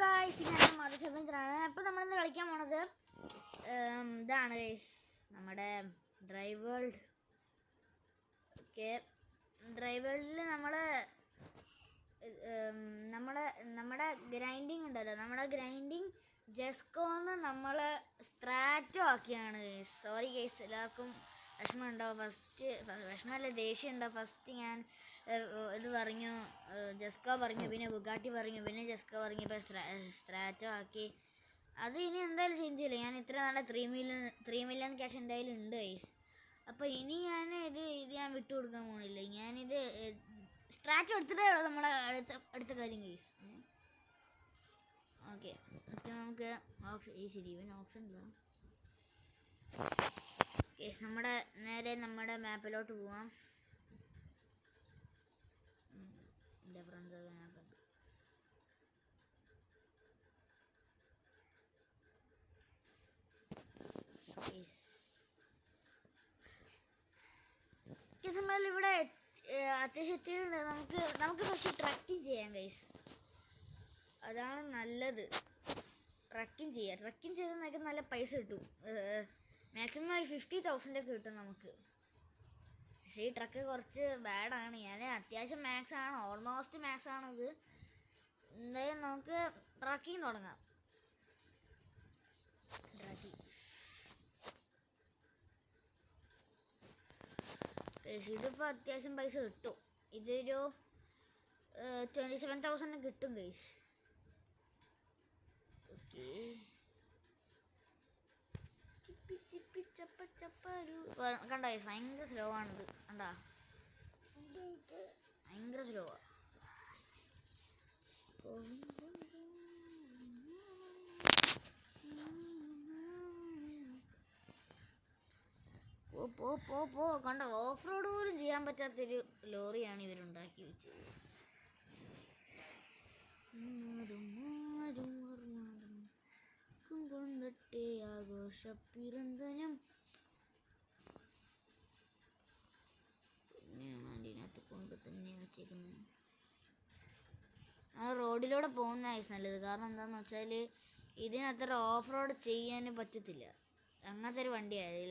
Guys, ഞാൻ മധുചന്ദ്രനാണ്. അപ്പോൾ നമ്മളിന്ന് കളിക്കാൻ പോണത് ഇതാണ് ഗൈസ്, നമ്മുടെ ഡ്രൈവ് വേൾഡ്. ഓക്കെ, ഡ്രൈവ് വേൾഡിൽ നമ്മുടെ ഗ്രൈൻഡിങ് ഉണ്ടല്ലോ, നമ്മുടെ ഗ്രൈൻഡിങ് ജെസ്കോന്ന് നമ്മൾ സ്ട്രാറ്റോ ആക്കിയാണ് ഗൈസ്. സോറി ഗൈസ്, എല്ലാവർക്കും വിഷമം ഉണ്ടാവും. വിഷമമല്ല, ദേഷ്യം ഉണ്ടാവും. ഫസ്റ്റ് ഞാൻ ഇത് പറഞ്ഞു, ജെസ്കോ പറഞ്ഞു, പിന്നെ ബുഗാട്ടി പറഞ്ഞു, പിന്നെ ജെസ്കോ പറഞ്ഞു, ഇപ്പോൾ സ്ട്രാറ്റോ ആക്കി. അത് ഇനി എന്തായാലും ചേഞ്ച് ചെയ്യില്ല. ഞാൻ ഇത്ര നാളെ 3 മില്യൺ ക്യാഷ് എൻ്റെ കയ്യിൽ ഉണ്ട് ഗൈസ്. അപ്പോൾ ഇനി ഞാൻ ഇത് ഞാൻ വിട്ടു കൊടുക്കാൻ പോകണില്ല. ഞാനിത് സ്ട്രാറ്റോ എടുത്തിട്ടേ ഉള്ളൂ നമ്മുടെ അടുത്ത കാര്യം ഗൈസ്. ഓക്കെ, നമുക്ക് ഓപ്ഷൻ ഇല്ല ഗൈസ്. നേരെ നമ്മുടെ മാപ്പിലോട്ട് പോവാം. എൻ്റെ ഫ്രണ്ട്സ് ഇവിടെ അത്യാവശ്യം നമുക്ക് ഫസ്റ്റ് ട്രക്കിങ് ചെയ്യാം ഗൈസ്. അതാണ് നല്ലത്. ട്രക്കിങ് ചെയ്താൽ നമുക്ക് നല്ല പൈസ കിട്ടും. മാക്സിമം ഒരു 50,000 ഒക്കെ കിട്ടും നമുക്ക്. പക്ഷേ ഈ ട്രക്ക് കുറച്ച് ബാഡാണ്. ഞാൻ അത്യാവശ്യം മാക്സ് ആണ്, ഓൾമോസ്റ്റ് മാക്സ് ആണത്. എന്തായാലും നമുക്ക് ട്രക്കിങ് തുടങ്ങാം. ഇതിപ്പോൾ അത്യാവശ്യം പൈസ കിട്ടും. ഇതൊരു 27,000 കിട്ടും ഗൈസ്. ഓക്കെ, കണ്ട ഗൈസ്, ഭയങ്കര സ്ലോ ആണിത്. കണ്ടാ, ഭയങ്കര സ്ലോ ആ. പോ കണ്ട, ഓഫ് റോഡ് പോലും ചെയ്യാൻ പറ്റാത്തൊരു ലോറിയാണ് ഇവരുണ്ടാക്കി വെച്ചത്. കൊണ്ടട്ടെ ആഘോഷ പിറന്തനം അതിനകത്ത് കൊണ്ട് തന്നെ വെച്ചേക്കുന്നത്. ആ റോഡിലൂടെ പോകുന്നതായിരിക്കും നല്ലത്. കാരണം എന്താണെന്ന് വെച്ചാൽ ഇതിനത്ര ഓഫ് റോഡ് ചെയ്യാൻ പറ്റത്തില്ല. അങ്ങനത്തെ ഒരു വണ്ടിയായത്.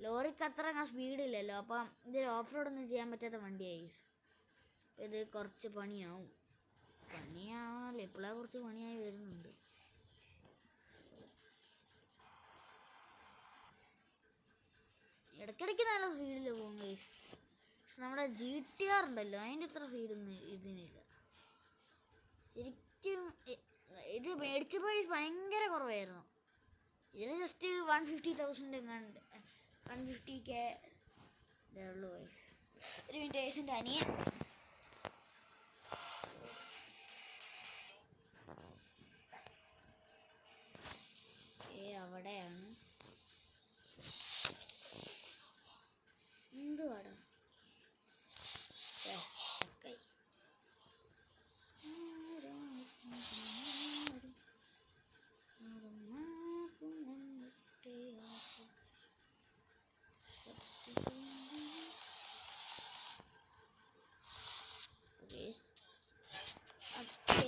ലോറിക്ക് അത്ര സ്പീഡില്ലല്ലോ. അപ്പം ഇത് ഓഫ് റോഡൊന്നും ചെയ്യാൻ പറ്റാത്ത വണ്ടിയായി. ഇത് കുറച്ച് പണിയാവും. പണിയാവണല്ലോ, ഇപ്പോഴാണ് കുറച്ച് പണിയായി വരുന്നുണ്ട്. ഇടയ്ക്കിടയ്ക്ക് നല്ല സ്പീഡിൽ പോകും ഗൈസ്. പക്ഷെ നമ്മുടെ GTR ഉണ്ടല്ലോ, അതിൻ്റെ അത്ര സ്പീഡൊന്നും ഇതിനില്ല ശരിക്കും. ഇത് മേടിച്ച പ്രൈസ് ഭയങ്കര കുറവായിരുന്നു. ഇതിന് ജസ്റ്റ് 150,000 150K ഇതേ ഉള്ളൂ ഗൈസ്. ഒരു മിനിറ്റ് ഗൈസ്, എൻ്റെ അനിയൻ അവിടെയാണ്. എന്തുവാടാ ചക്കൈ.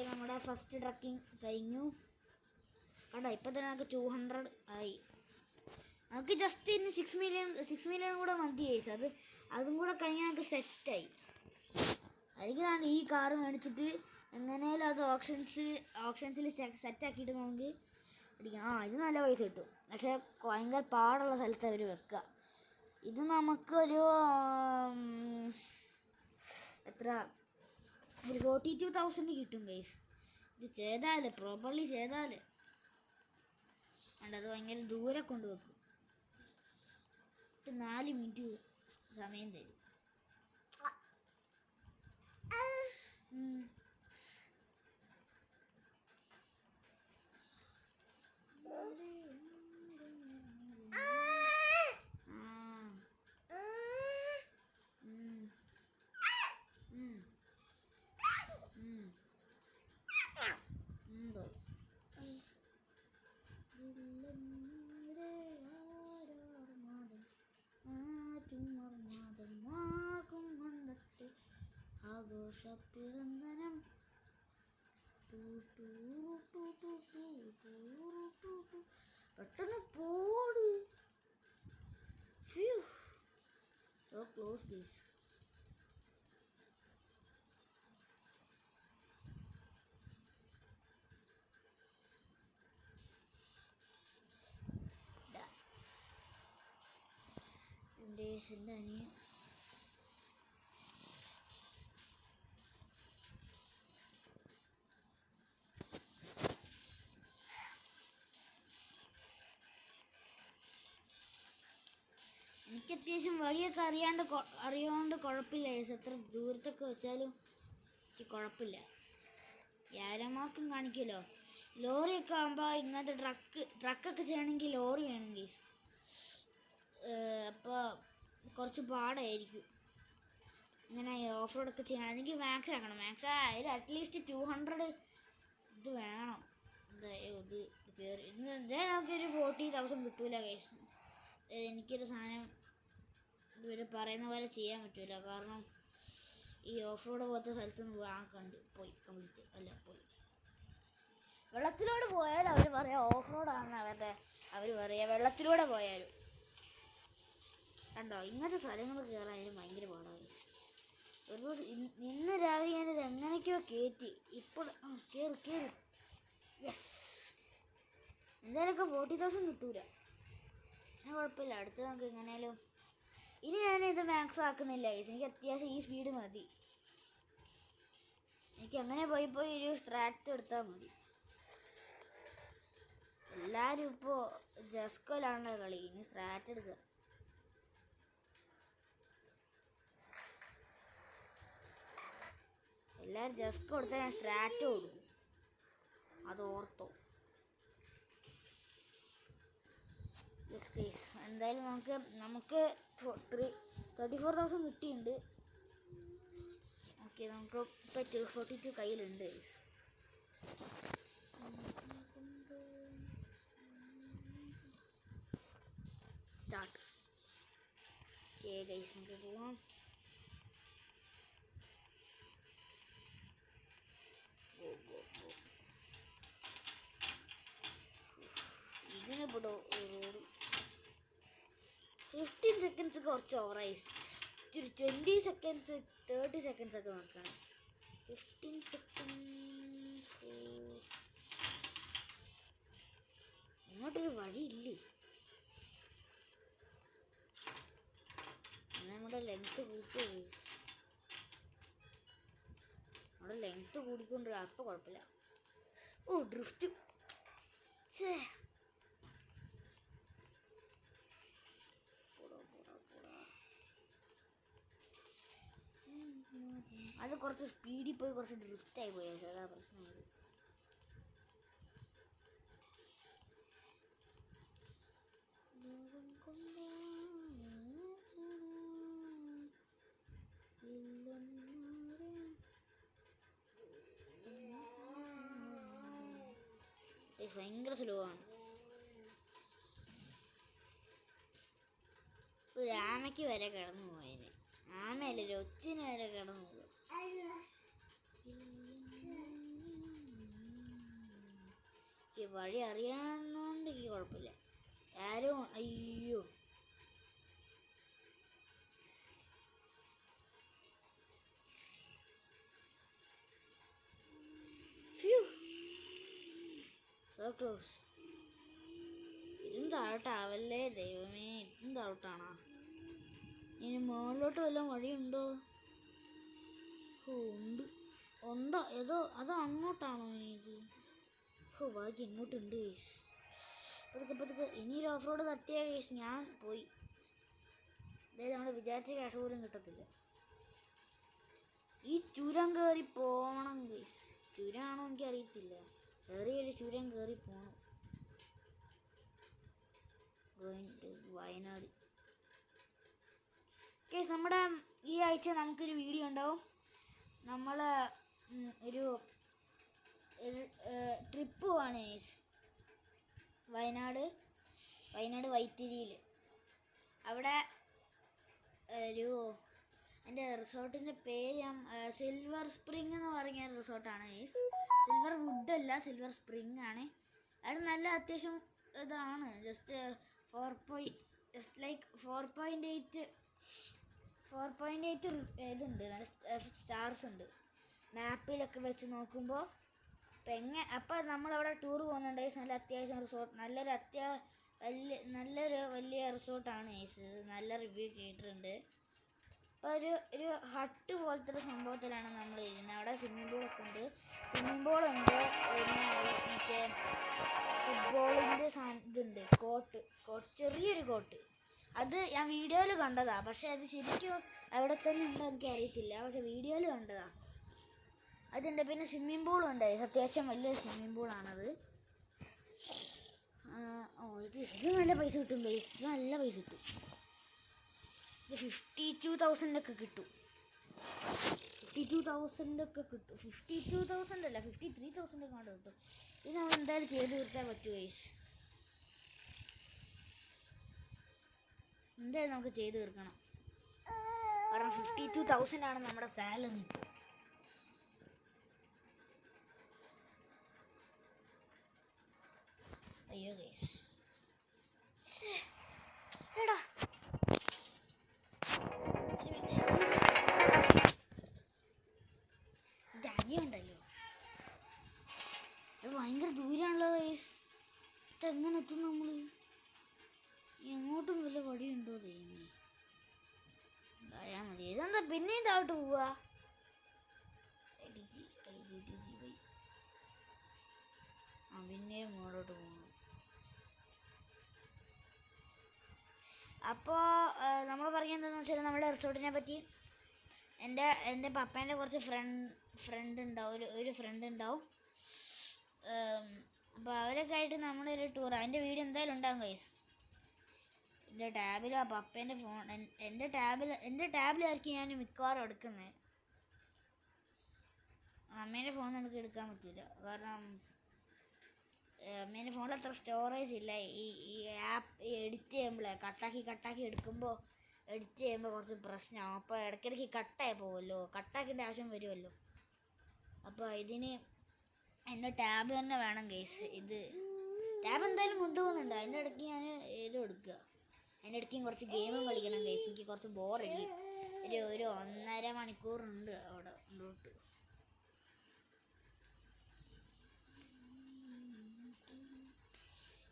നമ്മുടെ ഫസ്റ്റ് ട്രക്കിംഗ് കഴിഞ്ഞു. കണ്ടോ, ഇപ്പം തന്നെ നമുക്ക് 200 ആയി. നമുക്ക് ജസ്റ്റ് ഇനി 6 മില്യൺ കൂടെ മതി ഗൈസ്. അതും കൂടെ കഴിഞ്ഞാൽ നമുക്ക് സെറ്റായി. അതിനാണ് ഈ കാറ് മേടിച്ചിട്ട് എങ്ങനെയാലും അത് ഓപ്ഷൻസിൽ സെറ്റാക്കിയിട്ട് നമുക്ക് പിടിക്കാം. ഇത് നല്ല പൈസ കിട്ടും. പക്ഷേ ഭയങ്കര പാടുള്ള സ്ഥലത്ത് അവർ വെക്കുക. ഇത് നമുക്കൊരു എത്ര ഒരു 42,000 കിട്ടും ഗൈസ്. ഇത് പ്രോപ്പർലി ചെയ്താൽ അത് ഭയങ്കര ദൂരെ കൊണ്ടുവെക്കും. 4 മിനിറ്റ് സമയം തരും. ആഘോഷ പിറന്തനം പെട്ടെന്ന് പോട്. So close this. എൻ്റെ അനിയൻ എനിക്ക് അത്യാവശ്യം വഴിയൊക്കെ അറിയാണ്ട് കുഴപ്പമില്ല. എത്ര ദൂരത്തൊക്കെ വെച്ചാലും എനിക്ക് കുഴപ്പമില്ല. വ്യാഴമാർക്കും കാണിക്കുമല്ലോ. ലോറിയൊക്കെ ആകുമ്പോൾ ഇങ്ങനത്തെ ട്രക്കൊക്കെ ചെയ്യണമെങ്കിൽ ലോറി വേണം കേസ്. അപ്പോൾ കുറച്ച് പാടായിരിക്കും ഇങ്ങനെ ഓഫ് റോഡൊക്കെ ചെയ്യാൻ. എനിക്ക് മാക്സ് ആക്കണം. മാക്സ് അതിൽ അറ്റ്ലീസ്റ്റ് 200 ഇത് വേണം. ഇത് കയറി ഇതേ നമുക്കൊരു 40,000 കിട്ടൂല കേസ്. എനിക്കൊരു സാധനം ഇവർ പറയുന്ന പോലെ ചെയ്യാൻ പറ്റില്ല. കാരണം ഈ ഓഫ് റോഡ് പോലത്തെ സ്ഥലത്തുനിന്ന് പോയി കംപ്ലീറ്റ് പോയി. വെള്ളത്തിലൂടെ പോയാൽ അവർ പറയാം ഓഫ് റോഡാണെന്ന് അവർ പറയുക. വെള്ളത്തിലൂടെ പോയാലും കണ്ടോ ഇങ്ങനത്തെ സ്ഥലങ്ങൾ കയറാനും ഭയങ്കര പാടാണ്. ഒരു ദിവസം ഇന്ന് രാവിലെ ഞാനിത് എങ്ങനെയൊക്കെയോ കയറ്റി. ഇപ്പോൾ കയറി യെസ്. എന്തായാലൊക്കെ 40,000 കിട്ടൂല. കുഴപ്പമില്ല. അടുത്ത് നമുക്ക് എങ്ങനെയാലും ഇനി ഞാനിത് മാക്സ് ആക്കുന്നില്ല. എനിക്ക് അത്യാവശ്യം ഈ സ്പീഡ് മതി. എനിക്ക് അങ്ങനെ പോയി ഒരു സ്ട്രാറ്റ് എടുത്താൽ മതി. എല്ലാവരും ഇപ്പോൾ ജസ്കോയിലാണ് കളി. ഇനി സ്ട്രാറ്റ് എടുക്കുക. എല്ലാവരും ജസ്കോ എടുത്താൽ ഞാൻ സ്ട്രാറ്റ് കൊടുക്കും. അത് ഓർത്തോ. പ്ലീസ് എന്തായാലും നമുക്ക് 34,000 കിട്ടിയിട്ടുണ്ട്. ഓക്കെ നമുക്ക് ഇപ്പോൾ 242 കയ്യിലുണ്ട്. സ്റ്റാർട്ട്. ഓക്കെ ഗൈസ് നമുക്ക് പോവാം. ഇതിന് പെടോ 15 സെക്കൻഡ്സ് കുറച്ച് ഓവറായി. 20 സെക്കൻഡ്സ് 30 സെക്കൻഡ്സ് ഒക്കെ നോക്കണം. 15 സെക്കൻഡ്സ് ഇങ്ങോട്ടൊരു വഴിയില്ലേ. നമ്മുടെ ലെങ്ത്ത് കൂട്ടുകയോ നമ്മുടെ ലെങ്ത്ത് കൂടിക്കൊണ്ട് അപ്പോൾ കുഴപ്പമില്ല. ഓ ഡ്രിഫ്റ്റ് അത് കുറച്ച് സ്പീഡിൽ പോയി കുറച്ച് ഡ്രിഫ്റ്റായി പോയി. അതാ പ്രശ്നമായത്. ഭയങ്കര സ്ലോ ആണ്. ഒരു ആമയ്ക്ക് വരെ കിടന്നു പോയതിന്. ആമയല്ലേ ഒച്ചിന് വരെ കിടന്നു പോകും. വഴി അറിയാവുന്നോണ്ട് എനിക്ക് കുഴപ്പമില്ല. ആരും അയ്യോ സോ ക്ലോസ്. ഇതും താഴോട്ടാവല്ലേ ദൈവമേ. ഇതും താഴോട്ടാണോ? ഇനി മുകളിലോട്ട് വല്ലതും വഴിയുണ്ടോ? ഉണ്ടോ? അതോ അങ്ങോട്ടാണോ? ഇത് ബാക്കി എങ്ങോട്ടുണ്ട് കേസ്. പതുക്കെ ഇനി ഒരു ഓഫ് റോഡ് തട്ടിയ കേസ് ഞാൻ പോയി. അതായത് നമ്മൾ വിചാരിച്ച ക്യാഷ് പോലും കിട്ടത്തില്ല. ഈ ചുരം കയറി പോകണം കേസ്. ചുരമാണോ എനിക്കറിയത്തില്ല. ഒരു ചുരം കയറി പോകണം. വയനാട് കേസ്. നമ്മുടെ ഈ ആഴ്ച നമുക്കൊരു വീഡിയോ ഉണ്ടാവും. നമ്മൾ ഒരു ട്രിപ്പ് പോവാണ് കേസ്. വയനാട് വൈത്തിരിയിൽ. അവിടെ എൻ്റെ റിസോർട്ടിൻ്റെ പേര് സിൽവർ സ്പ്രിംഗ് എന്ന് പറഞ്ഞ റിസോർട്ടാണ് കേസ്. സിൽവർ വുഡ് അല്ല, സിൽവർ സ്പ്രിങ് ആണ്. അത് നല്ല അത്യാവശ്യം ഇതാണ്. ജസ്റ്റ് 4.8 ഇതുണ്ട്, നല്ല സ്റ്റാർസ് ഉണ്ട് മാപ്പിലൊക്കെ വെച്ച് നോക്കുമ്പോൾ. അപ്പം നമ്മളവിടെ ടൂർ പോകുന്നുണ്ട്. നല്ല അത്യാവശ്യം റിസോർട്ട്, നല്ലൊരു വലിയ റിസോർട്ടാണ് ഇത്. നല്ല റിവ്യൂ കേട്ടിട്ടുണ്ട്. അപ്പോൾ ഒരു ഹട്ട് പോലത്തെ ഒരു സംഭവത്തിലാണ് നമ്മൾ ഇരിക്കുന്നത്. അവിടെ സ്വിമ്മിംഗ് പൂളൊക്കെ ഉണ്ട്. പിന്നെ മറ്റേ ഫുട്ബോളിൻ്റെ ഇതുണ്ട്, കോട്ട്, ചെറിയൊരു കോട്ട്. അത് ഞാൻ വീഡിയോയിൽ കണ്ടതാണ്. പക്ഷേ അത് ശരിക്കും അവിടെ തന്നെ ഉണ്ടോ എനിക്ക് അറിയത്തില്ല. പക്ഷെ വീഡിയോയിൽ കണ്ടതാണ്. അതുണ്ട്. പിന്നെ സ്വിമ്മിംഗ് പൂളും ഉണ്ട്. അത്യാവശ്യം വലിയ സ്വിമ്മിംഗ് പൂളാണത്. ഇത് നല്ല പൈസ കിട്ടും. നല്ല പൈസ കിട്ടും. ഇത് 52,000 ഒക്കെ കിട്ടും. 52,000 ഒക്കെ കിട്ടും. 52,000 അല്ല, 53,000 ഒക്കെ കൊണ്ട് കിട്ടും. ഇത് നമ്മൾ എന്തായാലും ചെയ്ത് തീർക്കാൻ പറ്റും ഗൈസ്. എന്തായാലും നമുക്ക് ചെയ്ത് തീർക്കണം. കാരണം 52,000 ആണ് നമ്മുടെ സാലറി. അയ്യോ ഗൈസ്, എടാ ഉണ്ടല്ലോ, ഇത് ഭയങ്കര ദൂരാണല്ലോ ഗൈസ്. ഇതെങ്ങനെ എത്തും നമ്മൾ? എങ്ങോട്ടും വല്ല വടിയുണ്ടോ ദൈവമേ? പറയാൻ മതി. ഇതെന്താ പിന്നെയും താഴോട്ട് പോവാ? പിന്നെയും മുകളിലോട്ട് പോകണം. അപ്പോൾ നമ്മൾ പറയുന്നതെന്ന് വെച്ചാൽ നമ്മുടെ റിസോർട്ടിനെ പറ്റി എൻ്റെ പപ്പേൻ്റെ കുറച്ച് ഫ്രണ്ട് ഉണ്ടാവും, ഒരു ഫ്രണ്ട് ഉണ്ടാവും. അപ്പോൾ അവരൊക്കെ ആയിട്ട് നമ്മളൊരു ടൂർ, അതിൻ്റെ വീഡിയോ എന്തായാലും ഉണ്ടാകും ഗൈസ്. എൻ്റെ ടാബിൽ ആ പപ്പേൻ്റെ ഫോൺ, എൻ്റെ ടാബിലായിരിക്കും ഞാൻ മിക്കവാറും എടുക്കുന്നത്. അമ്മേൻ്റെ ഫോൺ എനിക്ക് എടുക്കാൻ പറ്റില്ല. കാരണം അമ്മേൻ്റെ ഫോണിൽ അത്ര സ്റ്റോറേജ് ഇല്ല. ഈ ആപ്പ് എഡിറ്റ് ചെയ്യുമ്പോൾ കട്ടാക്കി എടുക്കുമ്പോൾ കുറച്ച് പ്രശ്നമാകും. അപ്പോൾ ഇടയ്ക്കിടയ്ക്ക് കട്ടായി പോകുമല്ലോ, കട്ടാക്കേണ്ട ആവശ്യം വരുമല്ലോ. അപ്പോൾ ഇതിന് എൻ്റെ ടാബ് തന്നെ വേണം ഗൈസ്. ഇത് ടാബ് എന്തായാലും കൊണ്ടുപോകുന്നുണ്ട്. അതിൻ്റെ ഇടയ്ക്ക് ഞാൻ ഇത് എടുക്കുക. അതിൻ്റെ ഇടയ്ക്ക് കുറച്ച് ഗെയിമും കളിക്കണം ഗൈസ്. എനിക്ക് കുറച്ച് ബോറടിക്കും. ഒരു 1.5 മണിക്കൂറുണ്ട് അവിടെ ഉള്ളോട്ട്.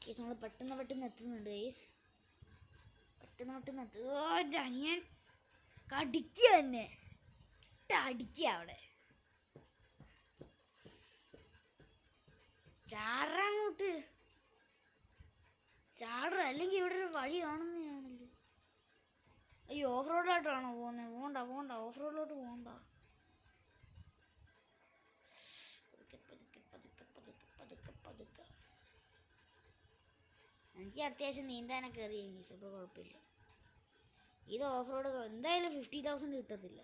ഗൈസ് നമ്മൾ പെട്ടെന്ന് എത്തുന്നുണ്ട് ഗൈസ്. പെട്ടെന്ന് അനിയൻ കടിക്കുക തന്നെ, അടിക്കുക അവിടെ. ചാടാങ്ങോട്ട് അല്ലെങ്കിൽ ഇവിടെ ഒരു വഴി കാണുന്നതാണല്ലോ. അയ്യോ, ഓഫ് റോഡിലോട്ടാണോ പോകുന്നത്? പോണ്ട, ഓഫ് റോഡിലോട്ട് പോകണ്ട. പതുക്കെ. എനിക്ക് അത്യാവശ്യം നീന്താനൊക്കെ അറിയാം ഗൈസ്, അപ്പോൾ കുഴപ്പമില്ല. ഇത് ഓഫ് റോഡ് എന്തായാലും 50,000 കിട്ടത്തില്ല.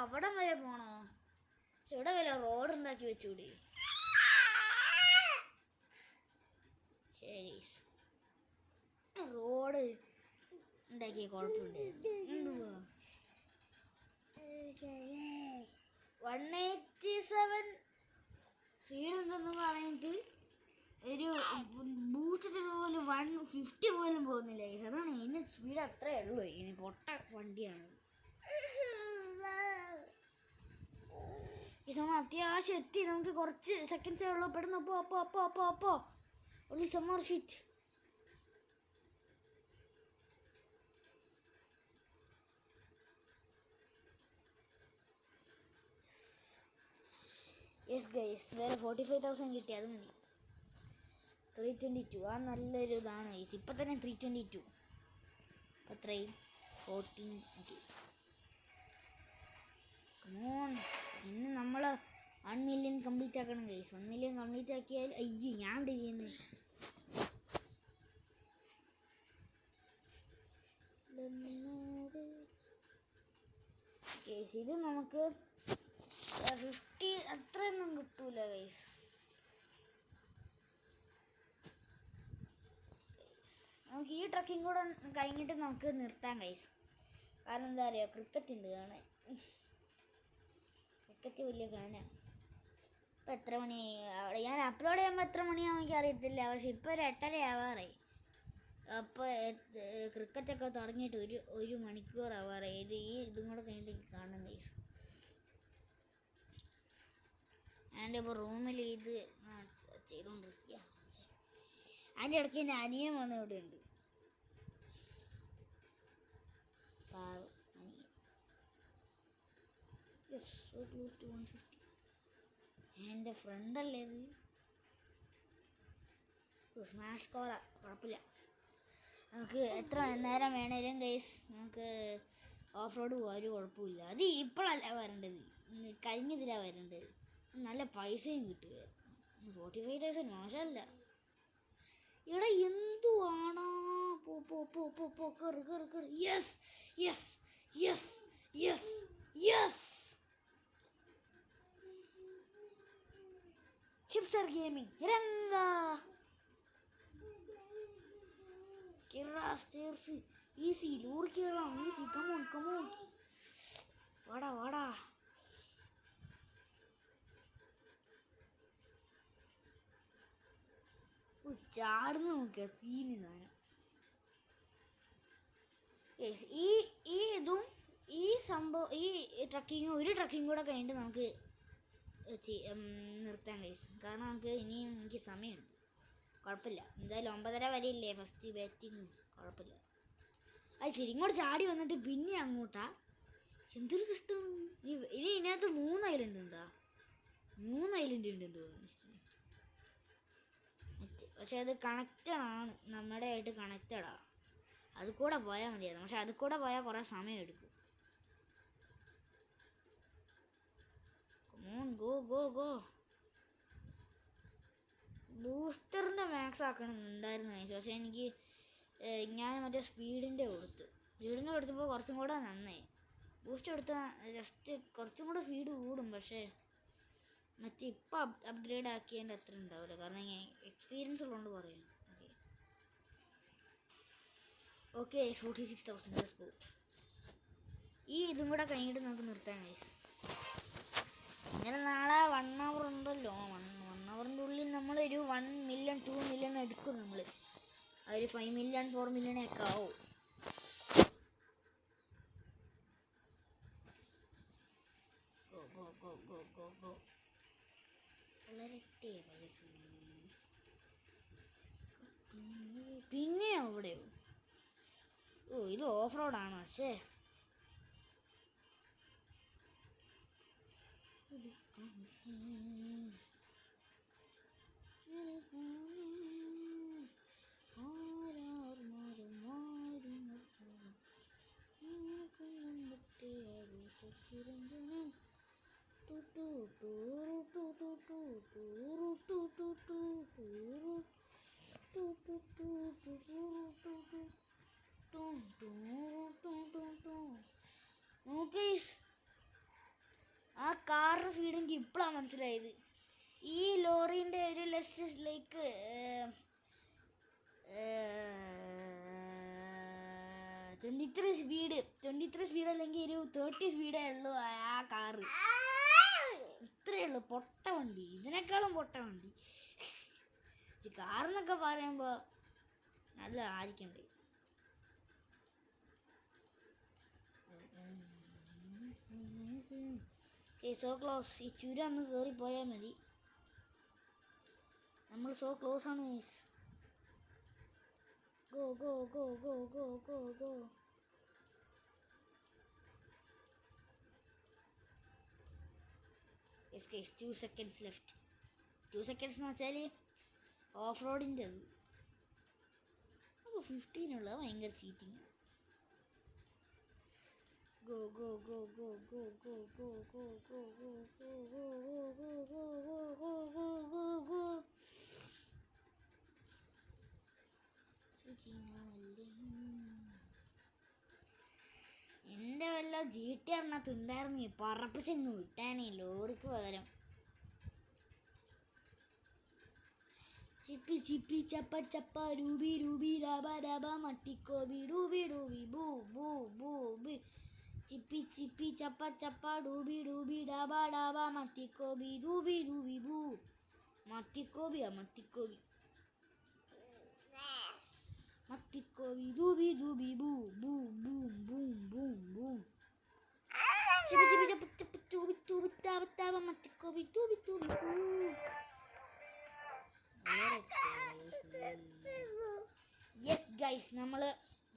അവിടെ വരെ പോണോ? ഇവിടെ വല്ല റോഡ് ഉണ്ടാക്കി വെച്ചൂടെ? ശരി, റോഡ് ഉണ്ടാക്കിയ കുഴപ്പമില്ല. 187 സ്പീഡ് ഉണ്ടെന്ന് പറഞ്ഞിട്ട് ഒരു ബൂസ്റ്റ് പോലും 150 പോലും പോകുന്നില്ല. അതാണ് ഇതിന് സ്പീഡ് അത്രേ ഉള്ളൂ. ഇനി പൊട്ട വണ്ടിയാണ്. ഈ സമയം അത്യാവശ്യം എത്തി. നമുക്ക് കുറച്ച് സെക്കൻഡ്സേ ഉള്ളൂ. പെടുന്നു. അപ്പോ only some more feet. Yes guys, വേറെ 45,000 കിട്ടി. അത് മതി. 322 ആ നല്ലൊരു ഇതാണ് ഗൈസ്. ഇപ്പം തന്നെ 322. അത്രയും 14. Okay, come on. ഇന്ന് നമ്മൾ 1 മില്യൺ കംപ്ലീറ്റ് ആക്കണം ഗൈസ്. 1 മില്യൺ കംപ്ലീറ്റ് ആക്കിയാൽ ഞാൻ ചെയ്യുന്നത്. ഗൈസ് ഇത് നമുക്ക് 50 അത്രയൊന്നും കിട്ടൂല ഗൈസ്. നമുക്ക് ഈ ട്രക്കിങ് കൂടെ കഴിഞ്ഞിട്ട് നമുക്ക് നിർത്താൻ ഗൈസ്. കാരണം എന്താ പറയുക, ക്രിക്കറ്റ് ഉണ്ട് കാണാൻ. ക്രിക്കറ്റ് വലിയ ഫാനാണ്. ഇപ്പം എത്ര മണിയായി അവിടെ ഞാൻ അപ്ലോഡ് ചെയ്യുമ്പോൾ എത്ര മണിയാവും എനിക്ക് അറിയത്തില്ല. പക്ഷെ ഇപ്പോൾ ഒരു 8:30 ആവാറായി. അപ്പോൾ ക്രിക്കറ്റൊക്കെ തുടങ്ങിയിട്ട് ഒരു മണിക്കൂർ ആവാറായി. ഇതും കൂടെ കഴിഞ്ഞിട്ട് കാണുന്ന ഗൈസ്. എൻ്റെ ഇപ്പോൾ റൂമിൽ ഇത് ചെയ്തുകൊണ്ടിരിക്കുക. അതിൻ്റെ ഇടയ്ക്ക് എൻ്റെ അനിയൻ വന്ന് ഇവിടെ ഉണ്ട്. എൻ്റെ ഫ്രണ്ടല്ലേ ഇത്. സ്മാഷ് സ്കോറ, കുഴപ്പമില്ല. നമുക്ക് എത്ര നേരം വേണേലും ഗൈസ് നമുക്ക് ഓഫ് റോഡ് പോകാൻ ഒരു കുഴപ്പമില്ല. അത് ഇപ്പോഴല്ല വരേണ്ടത്, കഴിഞ്ഞതിലാണ് വരേണ്ടത്. നല്ല പൈസയും കിട്ടുക. 45,000 മോശമല്ല. ഇവിടെ എന്തുവാണോ പോ കയറി. Yes yes yes yes yes. Hipster gaming രംഗ സ്റ്റേർസ് ഈസി. ലോറി കയറാം ഈസി. കമോൺ വാടാ. ചാടുന്ന നോക്കിയ സീന് സാധനം. ഇതും ഈ സംഭവം ഈ ഒരു ട്രക്കിങ് കൂടെ കഴിഞ്ഞിട്ട് നമുക്ക് നിർത്താൻ കഴിയും. കാരണം എനിക്ക് സമയമുണ്ട്. കുഴപ്പമില്ല. എന്തായാലും 9:30 വരെ ഇല്ലേ ഫസ്റ്റ് ബാറ്റിങ്. കുഴപ്പമില്ല. അത് ശരി, ഇങ്ങോട്ട് ചാടി വന്നിട്ട് പിന്നെ അങ്ങോട്ടാ. എന്തൊരു കഷ്ടം. ഇനി ഇതിനകത്ത് 3 ഐലൻഡ് ഉണ്ടോ? 3 ഐലൻഡ് ഉണ്ടെന്ന് തോന്നുന്നു. പക്ഷെ അത് കണക്റ്റഡാണ്, നമ്മുടെ ആയിട്ട് കണക്റ്റഡാണ്. അത് കൂടെ പോയാൽ മതിയായിരുന്നു. പക്ഷെ അത് കൂടെ പോയാൽ കുറേ സമയം എടുക്കും. ഗോ. ബൂസ്റ്ററിൻ്റെ മാക്സ് ആക്കണമെന്നുണ്ടായിരുന്നു. പക്ഷെ എനിക്ക് ഞാൻ മറ്റേ സ്പീഡിൻ്റെ കൊടുത്തപ്പോൾ കുറച്ചും കൂടെ നന്നായി. ബൂസ്റ്റ് കൊടുത്താൽ ജസ്റ്റ് കുറച്ചും കൂടെ സ്പീഡ് കൂടും. പക്ഷേ മറ്റേ ഇപ്പം അപ്ഗ്രേഡ് ആക്കിയതിൻ്റെ അത്ര ഉണ്ടാവില്ല. കാരണം ഞാൻ എക്സ്പീരിയൻസ് ഉള്ളതുകൊണ്ട് പറയാം. ഓക്കെ 46,000 പോകും. ഇതും കൂടെ കഴിഞ്ഞിട്ട് നമുക്ക് നിർത്താൻ കഴിയും. ഇങ്ങനെ നാളെ 1 hour ഉണ്ടല്ലോ. 1 hourൻ്റെ ഉള്ളിൽ നമ്മളൊരു 1 million 2 million എടുക്കും. നമ്മൾ ഒരു 5 million 4 million ഒക്കെ ആവും. ഗോ വളരട്ടെ വയസ്സ്. പിന്നെ അവിടെയോ ഇത് ഓഫ് റോഡാണോ? പക്ഷേ ആ കാറിൻ്റെ സ്പീഡ് എനിക്ക് ഇപ്പോഴാണ് മനസ്സിലായത്. ഈ ലോറീൻ്റെ ഒരു ലൈക്ക് 23 സ്പീഡ് അല്ലെങ്കിൽ ഒരു 30 സ്പീഡേ ഉള്ളൂ ആ കാറ്. ഇത്രയേ ഉള്ളൂ. പൊട്ട വണ്ടി, ഇതിനേക്കാളും പൊട്ട വണ്ടി. ഈ കാറെന്നൊക്കെ പറയുമ്പോൾ നല്ല ആയിരിക്കണ്ടേ. So close. ഈ ചുരം ഒന്ന് കയറി പോയാൽ മതി. നമ്മൾ സോ ക്ലോസ് ആണ്. Go. Yes guys, 2 seconds left. 2 seconds എന്ന് വെച്ചാൽ ഓഫ് റോഡിൻ്റെ അത്. അപ്പോൾ 15 ഉള്ള ഭയങ്കര ചീറ്റിങ്. Go. എൻ്റെ വല്ല GT ഉണ്ടായിരുന്നു പറപ്പിച്ചെങ്ങ് വിട്ടാനേ ലോറിക്ക് പകരം. ചിപ്പി ചിപ്പി ചപ്പ ചപ്പ രൂബി രൂബി രാബ രാബ മട്ടിക്കോബി രൂബി രൂബി ബൂ ബൂ ബൂ ബി ചിപ്പി ചിപ്പി ചപ്പ ചപ്പ ഡൂബി ഡൂബി ഡാബ ഡാബ മട്ടിക്കോബി രൂബി രൂബി ബൂ മട്ടിക്കോബിയാ മട്ടിക്കോബി മട്ടിക്കോബി രൂബി രൂബി ബൂ ബൂ ബൂ ബൂ ബൂ ബൂ ചിപ്പി ചിപ്പി ചപ്പ ചപ്പ ടൂബി ടൂബി ടാബ ടാബ മട്ടിക്കോബി ടൂബി ടൂബി ബൂ. യെസ് ഗൈസ്, നമ്മൾ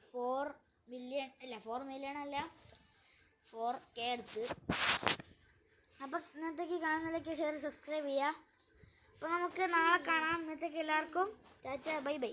4 മില്യൺ അല്ല 4K എടുത്ത്. അപ്പം ഇന്നത്തേക്ക് കാണുന്നതിലേക്ക് ഷെയർ സബ്സ്ക്രൈബ് ചെയ്യുക. അപ്പോൾ നമുക്ക് നാളെ കാണാം. ഇന്നത്തേക്ക് എല്ലാവർക്കും ടാറ്റ ബൈ ബൈ.